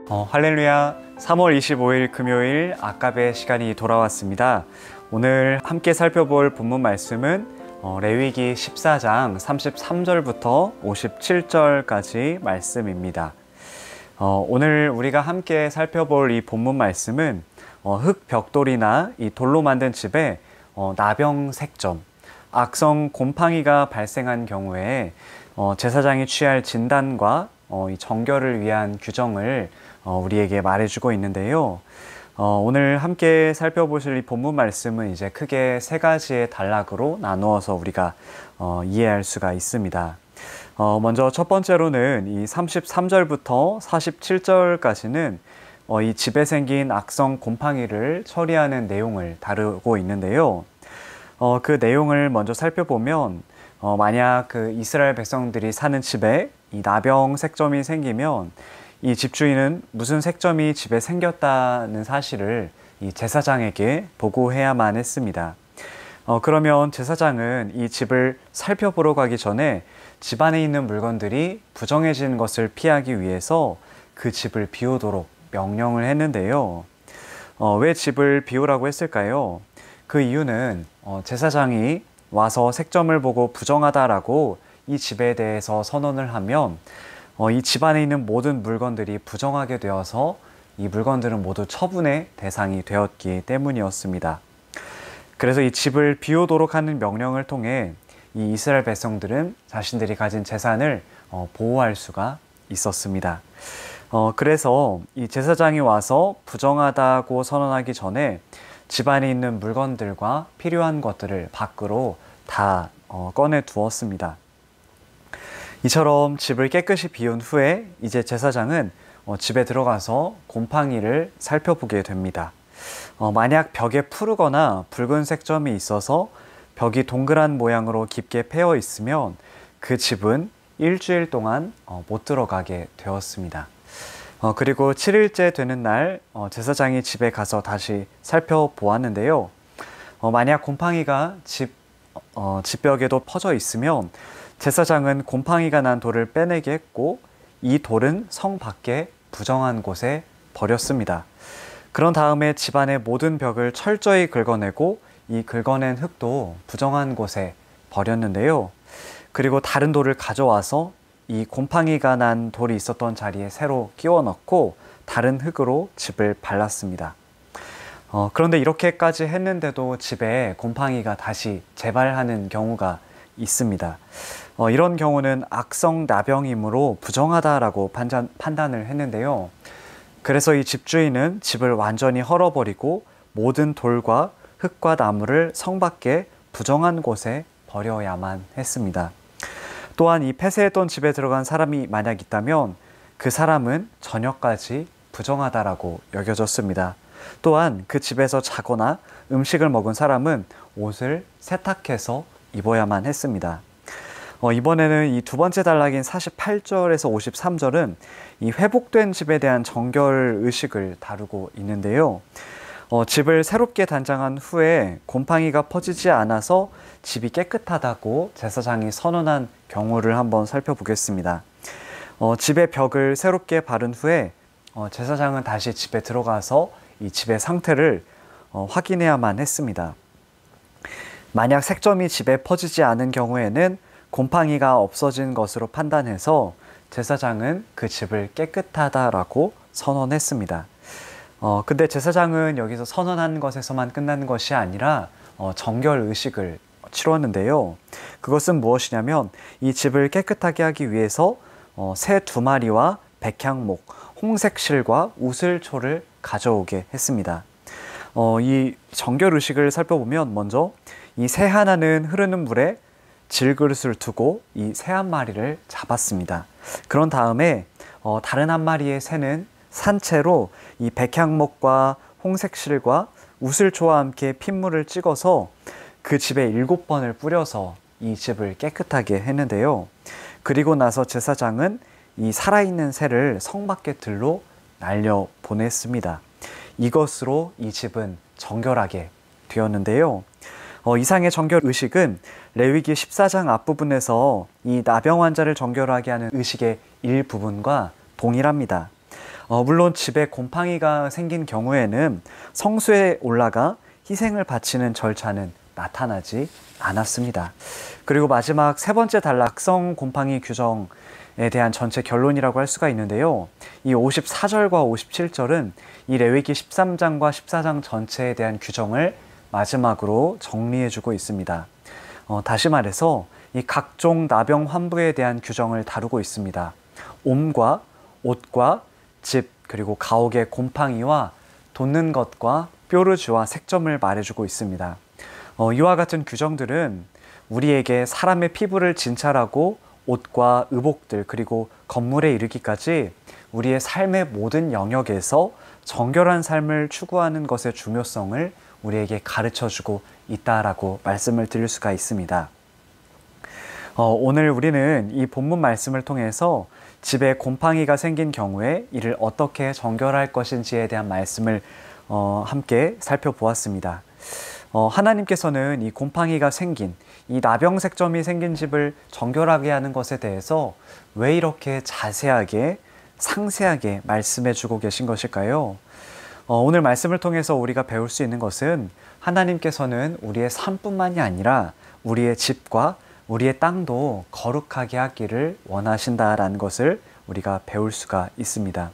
할렐루야. 3월 25일 금요일 아까베 시간이 돌아왔습니다. 오늘 함께 살펴볼 본문 말씀은 레위기 14장 33절부터 57절까지 말씀입니다. 오늘 우리가 함께 살펴볼 이 본문 말씀은 흙 벽돌이나 이 돌로 만든 집에 나병색점, 악성 곰팡이가 발생한 경우에 제사장이 취할 진단과 이 정결을 위한 규정을 우리에게 말해주고 있는데요. 오늘 함께 살펴보실 이 본문 말씀은 이제 크게 세 가지의 단락으로 나누어서 우리가 이해할 수가 있습니다. 먼저 첫 번째로는 이 33절부터 47절까지는 이 집에 생긴 악성 곰팡이를 처리하는 내용을 다루고 있는데요. 그 내용을 먼저 살펴보면 만약 그 이스라엘 백성들이 사는 집에 이 나병 색점이 생기면 이 집주인은 무슨 색점이 집에 생겼다는 사실을 이 제사장에게 보고해야만 했습니다. 그러면 제사장은 이 집을 살펴보러 가기 전에 집 안에 있는 물건들이 부정해지는 것을 피하기 위해서 그 집을 비우도록 명령을 했는데요. 왜 집을 비우라고 했을까요? 그 이유는 제사장이 와서 색점을 보고 부정하다라고 이 집에 대해서 선언을 하면 이 집 안에 있는 모든 물건들이 부정하게 되어서 이 물건들은 모두 처분의 대상이 되었기 때문이었습니다. 그래서 이 집을 비우도록 하는 명령을 통해 이 이스라엘 백성들은 자신들이 가진 재산을 보호할 수가 있었습니다. 그래서 이 제사장이 와서 부정하다고 선언하기 전에 집 안에 있는 물건들과 필요한 것들을 밖으로 다 꺼내 두었습니다. 이처럼 집을 깨끗이 비운 후에 이제 제사장은 집에 들어가서 곰팡이를 살펴보게 됩니다. 만약 벽에 푸르거나 붉은 색점이 있어서 벽이 동그란 모양으로 깊게 패여 있으면 그 집은 일주일 동안 못 들어가게 되었습니다. 그리고 7일째 되는 날 제사장이 집에 가서 다시 살펴보았는데요. 만약 곰팡이가 집벽에도 퍼져 있으면 제사장은 곰팡이가 난 돌을 빼내게 했고 이 돌은 성 밖에 부정한 곳에 버렸습니다. 그런 다음에 집안의 모든 벽을 철저히 긁어내고 이 긁어낸 흙도 부정한 곳에 버렸는데요. 그리고 다른 돌을 가져와서 이 곰팡이가 난 돌이 있었던 자리에 새로 끼워 넣고 다른 흙으로 집을 발랐습니다. 그런데 이렇게까지 했는데도 집에 곰팡이가 다시 재발하는 경우가 있습니다. 이런 경우는 악성 나병이므로 부정하다라고 판단을 했는데요. 그래서 이 집주인은 집을 완전히 헐어버리고 모든 돌과 흙과 나무를 성 밖에 부정한 곳에 버려야만 했습니다. 또한 이 폐쇄했던 집에 들어간 사람이 만약 있다면 그 사람은 저녁까지 부정하다라고 여겨졌습니다. 또한 그 집에서 자거나 음식을 먹은 사람은 옷을 세탁해서 입어야만 했습니다. 이번에는 이 두 번째 단락인 48절에서 53절은 이 회복된 집에 대한 정결 의식을 다루고 있는데요. 집을 새롭게 단장한 후에 곰팡이가 퍼지지 않아서 집이 깨끗하다고 제사장이 선언한 경우를 한번 살펴보겠습니다. 집의 벽을 새롭게 바른 후에 제사장은 다시 집에 들어가서 이 집의 상태를 확인해야만 했습니다. 만약 색점이 집에 퍼지지 않은 경우에는 곰팡이가 없어진 것으로 판단해서 제사장은 그 집을 깨끗하다라고 선언했습니다. 근데 제사장은 여기서 선언한 것에서만 끝나는 것이 아니라 정결 의식을 치렀는데요. 그것은 무엇이냐면 이 집을 깨끗하게 하기 위해서 새 2마리와 백향목, 홍색실과 우슬초를 가져오게 했습니다. 이 정결 의식을 살펴보면 먼저 이 새 하나는 흐르는 물에 질그릇을 두고 이 새 한 마리를 잡았습니다. 그런 다음에 다른 한 마리의 새는 산채로 이 백향목과 홍색실과 우슬초와 함께 핏물을 찍어서 그 집에 7번을 뿌려서 이 집을 깨끗하게 했는데요. 그리고 나서 제사장은 이 살아있는 새를 성 밖의 들로 날려 보냈습니다. 이것으로 이 집은 정결하게 되었는데요. 이상의 정결 의식은 레위기 14장 앞부분에서 이 나병 환자를 정결하게 하는 의식의 일부분과 동일합니다. 물론 집에 곰팡이가 생긴 경우에는 성수에 올라가 희생을 바치는 절차는 나타나지 않았습니다. 그리고 마지막 세 번째 단락성 곰팡이 규정에 대한 전체 결론이라고 할 수가 있는데요. 이 54절과 57절은 이 레위기 13장과 14장 전체에 대한 규정을 마지막으로 정리해주고 있습니다. 다시 말해서 이 각종 나병 환부에 대한 규정을 다루고 있습니다. 옴과 옷과 집 그리고 가옥의 곰팡이와 돋는 것과 뾰루지와 색점을 말해주고 있습니다. 이와 같은 규정들은 우리에게 사람의 피부를 진찰하고 옷과 의복들 그리고 건물에 이르기까지 우리의 삶의 모든 영역에서 정결한 삶을 추구하는 것의 중요성을 우리에게 가르쳐주고 있다라고 말씀을 드릴 수가 있습니다. 오늘 우리는 이 본문 말씀을 통해서 집에 곰팡이가 생긴 경우에 이를 어떻게 정결할 것인지에 대한 말씀을 함께 살펴보았습니다. 하나님께서는 이 곰팡이가 생긴 이 나병색점이 생긴 집을 정결하게 하는 것에 대해서 왜 이렇게 자세하게 상세하게 말씀해 주고 계신 것일까요? 오늘 말씀을 통해서 우리가 배울 수 있는 것은 하나님께서는 우리의 삶뿐만이 아니라 우리의 집과 우리의 땅도 거룩하게 하기를 원하신다라는 것을 우리가 배울 수가 있습니다.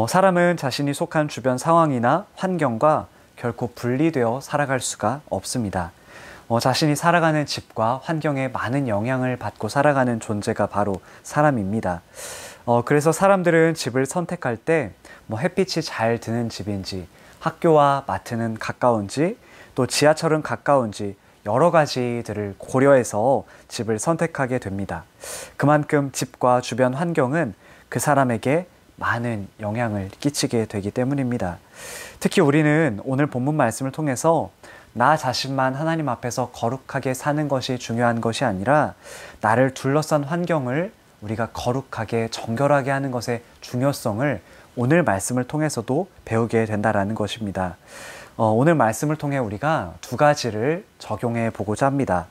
사람은 자신이 속한 주변 상황이나 환경과 결코 분리되어 살아갈 수가 없습니다. 자신이 살아가는 집과 환경에 많은 영향을 받고 살아가는 존재가 바로 사람입니다. 그래서 사람들은 집을 선택할 때 햇빛이 잘 드는 집인지, 학교와 마트는 가까운지, 또 지하철은 가까운지 여러 가지들을 고려해서 집을 선택하게 됩니다. 그만큼 집과 주변 환경은 그 사람에게 많은 영향을 끼치게 되기 때문입니다. 특히 우리는 오늘 본문 말씀을 통해서 나 자신만 하나님 앞에서 거룩하게 사는 것이 중요한 것이 아니라 나를 둘러싼 환경을 우리가 거룩하게 정결하게 하는 것의 중요성을 오늘 말씀을 통해서도 배우게 된다라는 것입니다. 오늘 말씀을 통해 우리가 두 가지를 적용해 보고자 합니다.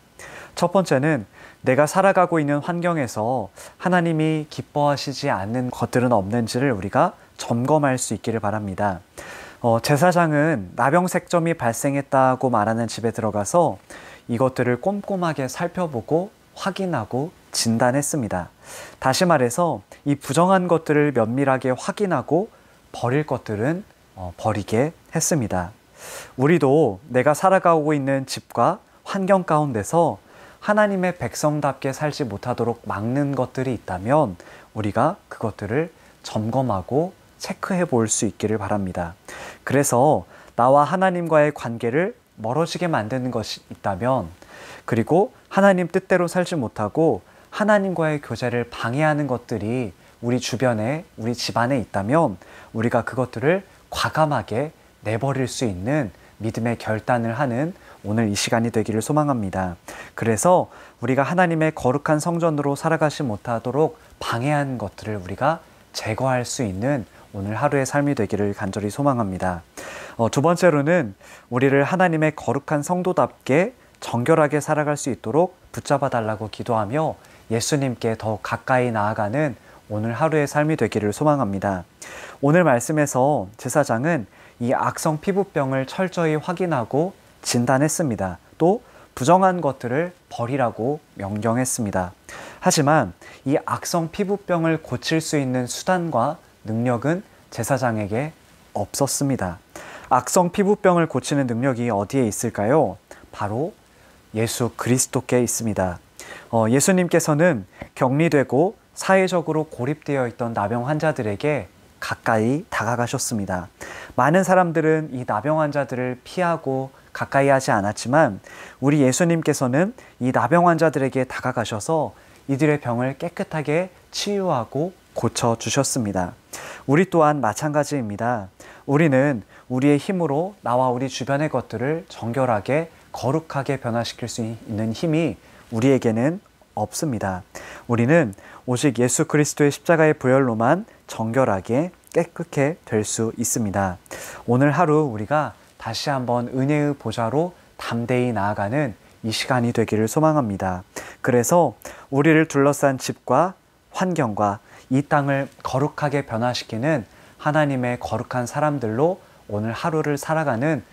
첫 번째는 내가 살아가고 있는 환경에서 하나님이 기뻐하시지 않는 것들은 없는지를 우리가 점검할 수 있기를 바랍니다. 제사장은 나병색점이 발생했다고 말하는 집에 들어가서 이것들을 꼼꼼하게 살펴보고 확인하고 진단했습니다. 다시 말해서 이 부정한 것들을 면밀하게 확인하고 버릴 것들은 버리게 했습니다. 우리도 내가 살아가고 있는 집과 환경 가운데서 하나님의 백성답게 살지 못하도록 막는 것들이 있다면 우리가 그것들을 점검하고 체크해 볼 수 있기를 바랍니다. 그래서 나와 하나님과의 관계를 멀어지게 만드는 것이 있다면, 그리고 하나님 뜻대로 살지 못하고 하나님과의 교제를 방해하는 것들이 우리 주변에, 우리 집안에 있다면 우리가 그것들을 과감하게 내버릴 수 있는 믿음의 결단을 하는 오늘 이 시간이 되기를 소망합니다. 그래서 우리가 하나님의 거룩한 성전으로 살아가지 못하도록 방해하는 것들을 우리가 제거할 수 있는 오늘 하루의 삶이 되기를 간절히 소망합니다. 두 번째로는 우리를 하나님의 거룩한 성도답게 정결하게 살아갈 수 있도록 붙잡아 달라고 기도하며 예수님께 더 가까이 나아가는 오늘 하루의 삶이 되기를 소망합니다. 오늘 말씀에서 제사장은 이 악성 피부병을 철저히 확인하고 진단했습니다. 또 부정한 것들을 버리라고 명령했습니다. 하지만 이 악성 피부병을 고칠 수 있는 수단과 능력은 제사장에게 없었습니다. 악성 피부병을 고치는 능력이 어디에 있을까요? 바로 예수 그리스도께 있습니다. 예수님께서는 격리되고 사회적으로 고립되어 있던 나병 환자들에게 가까이 다가가셨습니다. 많은 사람들은 이 나병 환자들을 피하고 가까이 하지 않았지만 우리 예수님께서는 이 나병 환자들에게 다가가셔서 이들의 병을 깨끗하게 치유하고 고쳐주셨습니다. 우리 또한 마찬가지입니다. 우리는 우리의 힘으로 나와 우리 주변의 것들을 정결하게 거룩하게 변화시킬 수 있는 힘이 우리에게는 없습니다. 우리는 오직 예수 그리스도의 십자가의 보혈로만 정결하게 깨끗게 될 수 있습니다. 오늘 하루 우리가 다시 한번 은혜의 보좌로 담대히 나아가는 이 시간이 되기를 소망합니다. 그래서 우리를 둘러싼 집과 환경과 이 땅을 거룩하게 변화시키는 하나님의 거룩한 사람들로 오늘 하루를 살아가는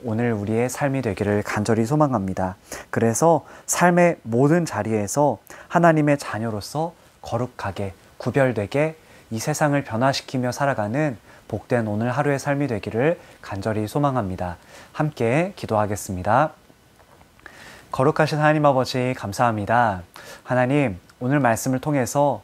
오늘 우리의 삶이 되기를 간절히 소망합니다. 그래서 삶의 모든 자리에서 하나님의 자녀로서 거룩하게 구별되게 이 세상을 변화시키며 살아가는 복된 오늘 하루의 삶이 되기를 간절히 소망합니다. 함께 기도하겠습니다. 거룩하신 하나님 아버지 감사합니다. 하나님, 오늘 말씀을 통해서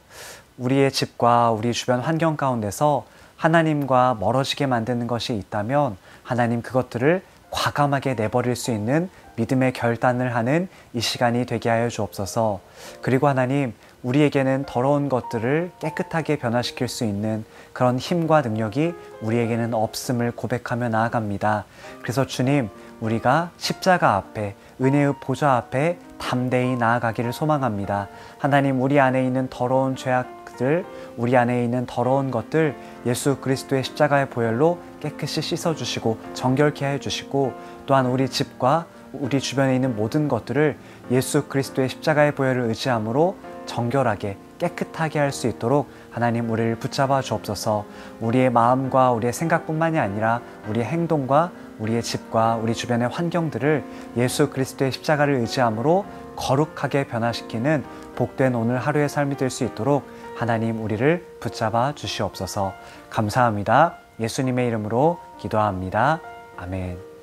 우리의 집과 우리 주변 환경 가운데서 하나님과 멀어지게 만드는 것이 있다면 하나님 그것들을 과감하게 내버릴 수 있는 믿음의 결단을 하는 이 시간이 되게 하여 주옵소서. 그리고 하나님, 우리에게는 더러운 것들을 깨끗하게 변화시킬 수 있는 그런 힘과 능력이 우리에게는 없음을 고백하며 나아갑니다. 그래서 주님, 우리가 십자가 앞에, 은혜의 보좌 앞에 담대히 나아가기를 소망합니다. 하나님, 우리 안에 있는 더러운 죄악들, 우리 안에 있는 더러운 것들 예수 그리스도의 십자가의 보혈로 깨끗이 씻어주시고 정결케 해주시고, 또한 우리 집과 우리 주변에 있는 모든 것들을 예수 그리스도의 십자가의 보혈을 의지함으로 정결하게 깨끗하게 할 수 있도록 하나님 우리를 붙잡아 주옵소서. 우리의 마음과 우리의 생각뿐만이 아니라 우리의 행동과 우리의 집과 우리 주변의 환경들을 예수 그리스도의 십자가를 의지함으로 거룩하게 변화시키는 복된 오늘 하루의 삶이 될 수 있도록 하나님 우리를 붙잡아 주시옵소서. 감사합니다. 예수님의 이름으로 기도합니다. 아멘.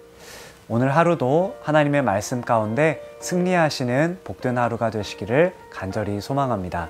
오늘 하루도 하나님의 말씀 가운데 승리하시는 복된 하루가 되시기를 간절히 소망합니다.